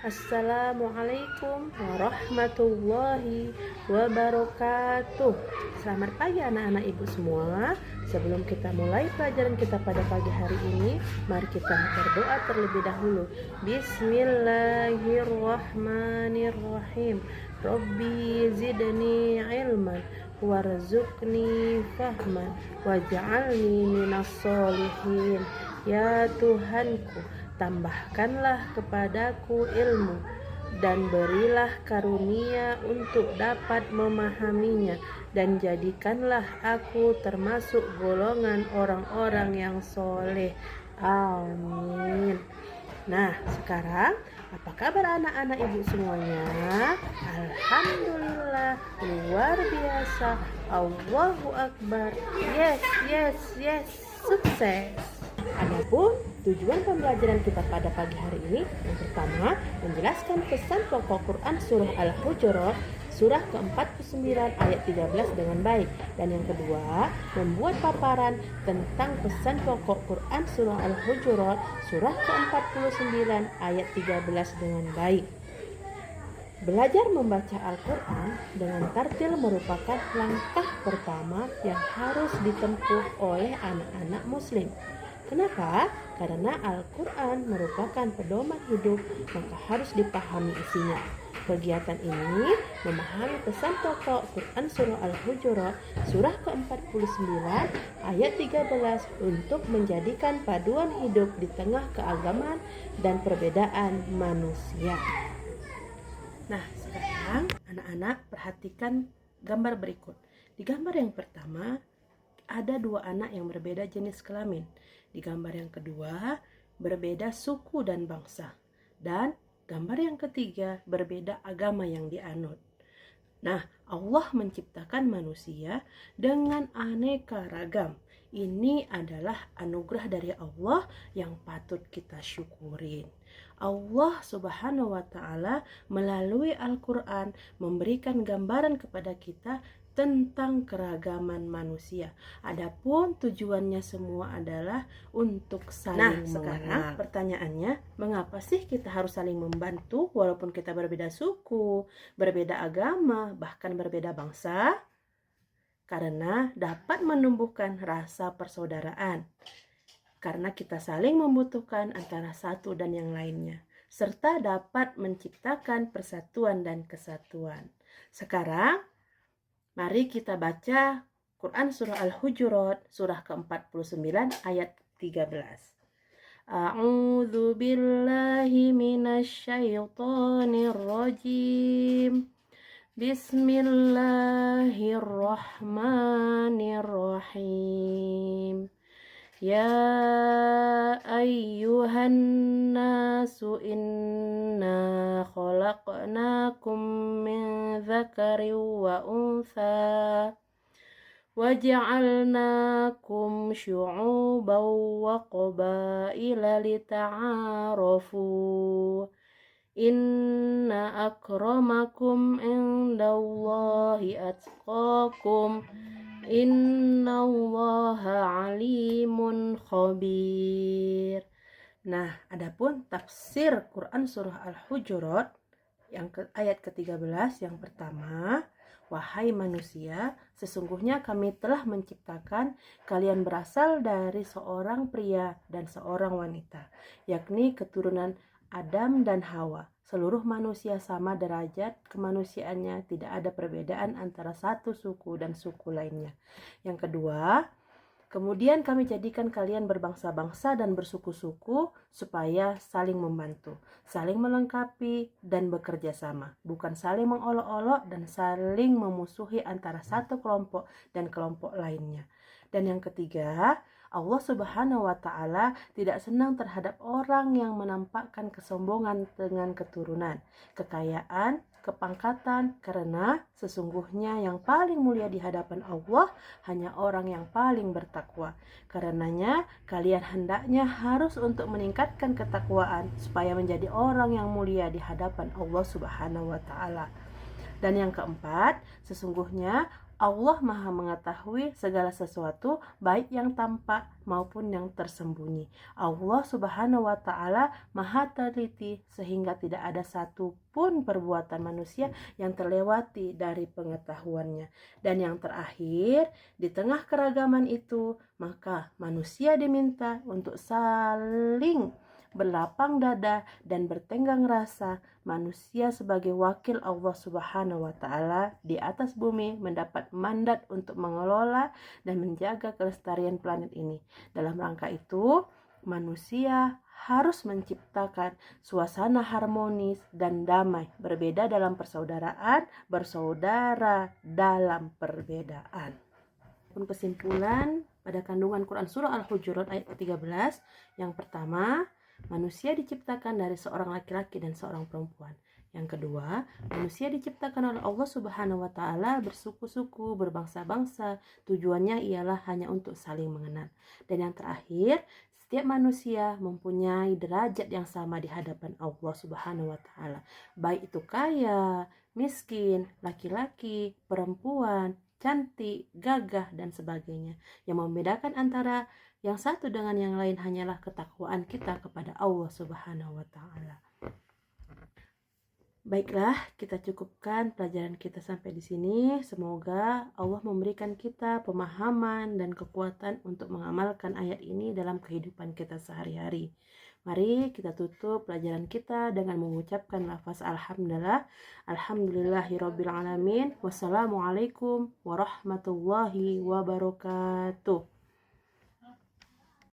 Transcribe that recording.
Assalamualaikum warahmatullahi wabarakatuh. Selamat pagi anak-anak ibu semua. Sebelum kita mulai pelajaran kita pada pagi hari ini, mari kita berdoa terlebih dahulu. Bismillahirrahmanirrahim. Rabbi zidni ilman warzuqni fahman waj'alni minas solihin. Ya Tuhanku, tambahkanlah kepadaku ilmu dan berilah karunia untuk dapat memahaminya, dan jadikanlah aku termasuk golongan orang-orang yang soleh. Amin. Nah, sekarang apa kabar anak-anak ibu semuanya? Alhamdulillah, luar biasa. Allahu Akbar. Yes, sukses. Adapun tujuan pembelajaran kita pada pagi hari ini, yang pertama, menjelaskan pesan pokok Quran surah Al-Hujurat surah ke-49 ayat 13 dengan baik, dan yang kedua, membuat paparan tentang pesan pokok Quran surah Al-Hujurat surah ke-49 ayat 13 dengan baik. Belajar membaca Al-Quran dengan tartil merupakan langkah pertama yang harus ditempuh oleh anak-anak muslim. Kenapa? Karena Al-Quran merupakan pedoman hidup, maka harus dipahami isinya. Kegiatan ini memahami pesan pokok Quran surah Al-Hujurat surah ke-49 ayat 13 untuk menjadikan paduan hidup di tengah keagamaan dan perbedaan manusia. Nah, sekarang anak-anak perhatikan gambar berikut. Di gambar yang pertama ada dua anak yang berbeda jenis kelamin. Di gambar yang kedua berbeda suku dan bangsa. Dan gambar yang ketiga berbeda agama yang dianut. Nah, Allah menciptakan manusia dengan aneka ragam. Ini adalah anugerah dari Allah yang patut kita syukurin. Allah Subhanahu wa Ta'ala melalui Al-Quran memberikan gambaran kepada kita tentang keragaman manusia. Adapun tujuannya semua adalah untuk saling mengenal. Sekarang pertanyaannya, mengapa sih kita harus saling membantu walaupun kita berbeda suku, berbeda agama, bahkan berbeda bangsa? Karena dapat menumbuhkan rasa persaudaraan. Karena kita saling membutuhkan antara satu dan yang lainnya, serta dapat menciptakan persatuan dan kesatuan. Sekarang mari kita baca Quran surah Al-Hujurat surah ke-49 ayat 13. A'udzu billahi minasyaitonir rajim. Bismillahirrahmanirrahim. Ya ayyuhan nasu inna khalaqnakum min dzakarin wa untha waja'alnakum syu'uban wa qabaila lita'arafu. Inna akramakum indallahi atqakum. Innallaha alimun khabir. Nah, adapun tafsir Quran surah Al-Hujurat yang ayat ke-13 yang pertama, wahai manusia, sesungguhnya kami telah menciptakan kalian berasal dari seorang pria dan seorang wanita, yakni keturunan Adam dan Hawa. Seluruh manusia sama derajat kemanusiaannya, tidak ada perbedaan antara satu suku dan suku lainnya. Yang kedua, kemudian kami jadikan kalian berbangsa-bangsa dan bersuku-suku supaya saling membantu, saling melengkapi dan bekerja sama, bukan saling mengolok-olok dan saling memusuhi antara satu kelompok dan kelompok lainnya. Dan yang ketiga, Allah Subhanahu wa Ta'ala tidak senang terhadap orang yang menampakkan kesombongan dengan keturunan, kekayaan, kepangkatan, karena sesungguhnya yang paling mulia di hadapan Allah hanya orang yang paling bertakwa. Karenanya kalian hendaknya harus untuk meningkatkan ketakwaan supaya menjadi orang yang mulia di hadapan Allah Subhanahu wa Ta'ala. Dan yang keempat, sesungguhnya Allah Maha mengetahui segala sesuatu, baik yang tampak maupun yang tersembunyi. Allah Subhanahu wa Ta'ala Maha teliti, sehingga tidak ada satupun perbuatan manusia yang terlewati dari pengetahuannya. Dan yang terakhir, di tengah keragaman itu, maka manusia diminta untuk saling berlapang dada dan bertenggang rasa. Manusia sebagai wakil Allah Subhanahu wa Ta'ala di atas bumi mendapat mandat untuk mengelola dan menjaga kelestarian planet ini. Dalam rangka itu, manusia harus menciptakan suasana harmonis dan damai, berbeda dalam persaudaraan, bersaudara dalam perbedaan. Kesimpulan pada kandungan Quran Surah Al-Hujurat ayat 13, yang pertama, manusia diciptakan dari seorang laki-laki dan seorang perempuan. Yang kedua, manusia diciptakan oleh Allah Subhanahu wa Ta'ala bersuku-suku, berbangsa-bangsa. Tujuannya ialah hanya untuk saling mengenal. Dan yang terakhir, setiap manusia mempunyai derajat yang sama di hadapan Allah Subhanahu wa Ta'ala. Baik itu kaya, miskin, laki-laki, perempuan, cantik, gagah, dan sebagainya. Yang membedakan antara yang satu dengan yang lain hanyalah ketakwaan kita kepada Allah Subhanahu wa Ta'ala. Baiklah, kita cukupkan pelajaran kita sampai di sini. Semoga Allah memberikan kita pemahaman dan kekuatan untuk mengamalkan ayat ini dalam kehidupan kita sehari-hari. Mari kita tutup pelajaran kita dengan mengucapkan lafaz alhamdulillah. Alhamdulillahirabbil alamin. Wassalamualaikum warahmatullahi wabarakatuh.